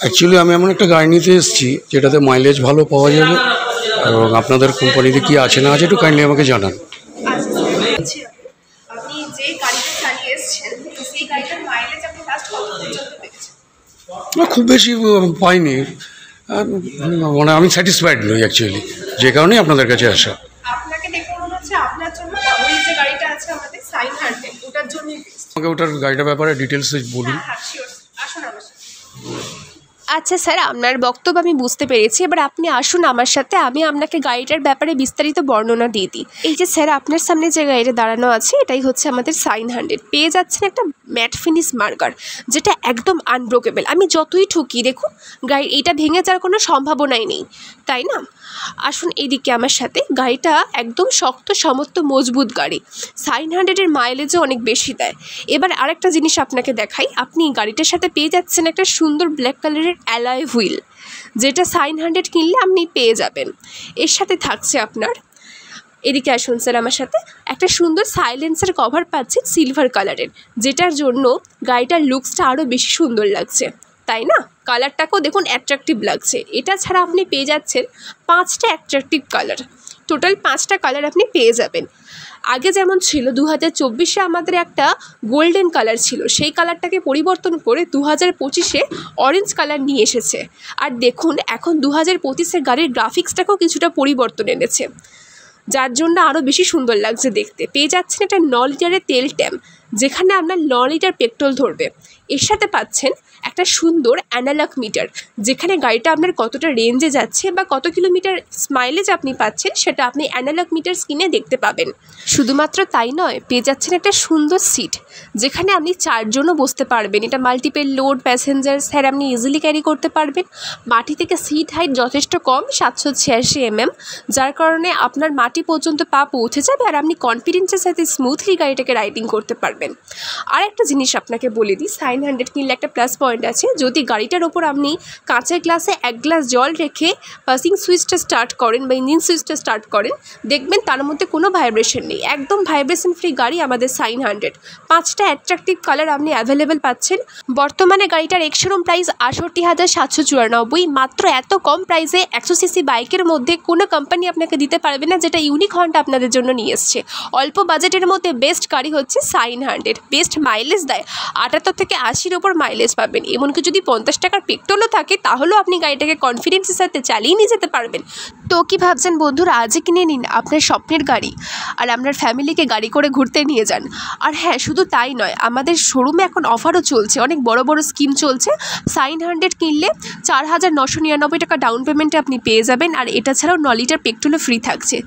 Actually আমি এমন একটা গাড়ি নিতে এসেছি যেটাতে মাইলেজ ভালো পাওয়া যাবে, এবং আপনাদের কোম্পানিতে কি আছে না আছে একটু কাইন্ডলি আমাকে জানান। খুব বেশি পাইনি, মানে আমি স্যাটিসফাইড নই অ্যাকচুয়ালি, যে কারণেই আপনাদের কাছে আসা। আমাকে ওটার গাড়িটার ব্যাপারে ডিটেলস বলুন। আচ্ছা স্যার, আপনার বক্তব্য আমি বুঝতে পেরেছি। এবার আপনি আসুন আমার সাথে, আমি আপনাকে গাড়িটার ব্যাপারে বিস্তারিত বর্ণনা দিয়ে দিই। এই যে স্যার আপনার সামনে যে গাড়িটা দাঁড়ানো আছে, এটাই হচ্ছে আমাদের সাইন 100। পেয়ে যাচ্ছেন একটা ম্যাট ফিনিশ মার্কার, যেটা একদম আনব্রোকেবল। আমি যতই ঠুকি দেখুন, গাড়ি এটা ভেঙে যাওয়ার কোনো সম্ভাবনাই নেই, তাই না? আসুন এইদিকে আমার সাথে। গাড়িটা একদম শক্ত সমর্থ মজবুত গাড়ি। সাইন 100-এর মাইলেজও অনেক বেশি দেয়। এবার আরেকটা জিনিস আপনাকে দেখাই। আপনি গাড়িটার সাথে পেয়ে যাচ্ছেন একটা সুন্দর ব্ল্যাক কালারের অ্যালয় হুইল, যেটা সাইন 100 কিনলে আপনি পেয়ে যাবেন। এর সাথে থাকছে আপনার, এদিকে আসুন স্যার আমার সাথে, একটা সুন্দর সাইলেন্সার কভার পাচ্ছেন সিলভার কালারের, যেটার জন্য গাড়িটার লুকসটা আরও বেশি সুন্দর লাগছে, তাই না? কালারটাকেও দেখুন অ্যাট্রাকটিভ লাগছে। এটা ছাড়া আপনি পেয়ে যাচ্ছেন 5টা অ্যাট্রাকটিভ কালার। টোটাল 5টা কালার আপনি পেয়ে যাবেন। আগে যেমন ছিল 2024-এ আমাদের একটা গোল্ডেন কালার ছিল, সেই কালারটাকে পরিবর্তন করে 2025-এ অরেঞ্জ কালার নিয়ে এসেছে। আর দেখুন এখন 2025-এর গাড়ির গ্রাফিক্সটাকেও কিছুটা পরিবর্তন এনেছে, যার জন্য আরও বেশি সুন্দর লাগছে দেখতে। পেয়ে যাচ্ছেন একটা 9 লিটারের তেল ট্যাঙ্ক, যেখানে আপনার 9 লিটার পেট্রোল ধরবে। এর সাথে পাচ্ছেন একটা সুন্দর অ্যানালগ মিটার, যেখানে গাড়িটা আপনার কতটা রেঞ্জে যাচ্ছে বা কত কিলোমিটার মাইলেজ আপনি পাচ্ছেন, সেটা আপনি অ্যানালগ মিটার স্ক্রিনে দেখতে পাবেন। শুধুমাত্র তাই নয়, পেয়ে যাচ্ছেন একটা সুন্দর সিট, যেখানে আপনি 4 জনও বসতে পারবেন। এটা মাল্টিপল লোড প্যাসেঞ্জার স্যার আপনি ইজিলি ক্যারি করতে পারবেন। মাটি থেকে সিট হাইট যথেষ্ট কম, 786 mm, যার কারণে আপনার মাটি পর্যন্ত পা পৌঁছে যাবে, আর আপনি কনফিডেন্সের সাথে স্মুথলি গাড়িটাকে রাইডিং করতে পারবেন। আর একটা জিনিস আপনাকে বলে দিই, সাইন 100 কিনলে একটা প্লাস পয়েন্ট আছে। যদি গাড়িটার ওপর আপনি কাঁচের গ্লাসে 1 গ্লাস জল রেখে পাসিং সুইচটা স্টার্ট করেন বা ইঞ্জিন সুইচটা স্টার্ট করেন, দেখবেন তার মধ্যে কোনো ভাইব্রেশন নেই। একদম ভাইব্রেশন ফ্রি গাড়ি আমাদের সাইন 100। 5টা অ্যাট্রাকটিভ কালার আপনি অ্যাভেলেবেল পাচ্ছেন। বর্তমানে গাড়িটার এক্স-শোরুম প্রাইস 68,794। মাত্র এত কম প্রাইসে 100 সিসি বাইকের মধ্যে কোনো কোম্পানি আপনাকে দিতে পারবে না, যেটা ইউনিক হর্নটা আপনাদের জন্য নিয়ে এসছে। অল্প বাজেটের মধ্যে বেস্ট গাড়ি হচ্ছে সাইন 100। বেস্ট মাইলেজ দেয়, 78 থেকে 80-র ওপর মাইলেজ পাবেন। এমনকি যদি 50 টাকার পেট্রোলও থাকে, তাহলেও আপনি গাড়িটাকে কনফিডেন্সের সাথে চালিয়ে নিয়ে যেতে পারবেন। তো কি ভাবছেন বন্ধুরা, আজই কিনে নিন আপনার স্বপ্নের গাড়ি, আর আপনার ফ্যামিলিকে গাড়ি করে ঘুরতে নিয়ে যান। আর হ্যাঁ, শুধু তাই নয়, আমাদের শোরুমে এখন অফারও চলছে, অনেক বড় বড় স্কিম চলছে। সাইন 100 কিনলে 4,999 টাকা ডাউন পেমেন্টে আপনি পেয়ে যাবেন, আর এটা ছাড়াও 9 লিটার পেট্রোলও ফ্রি থাকছে।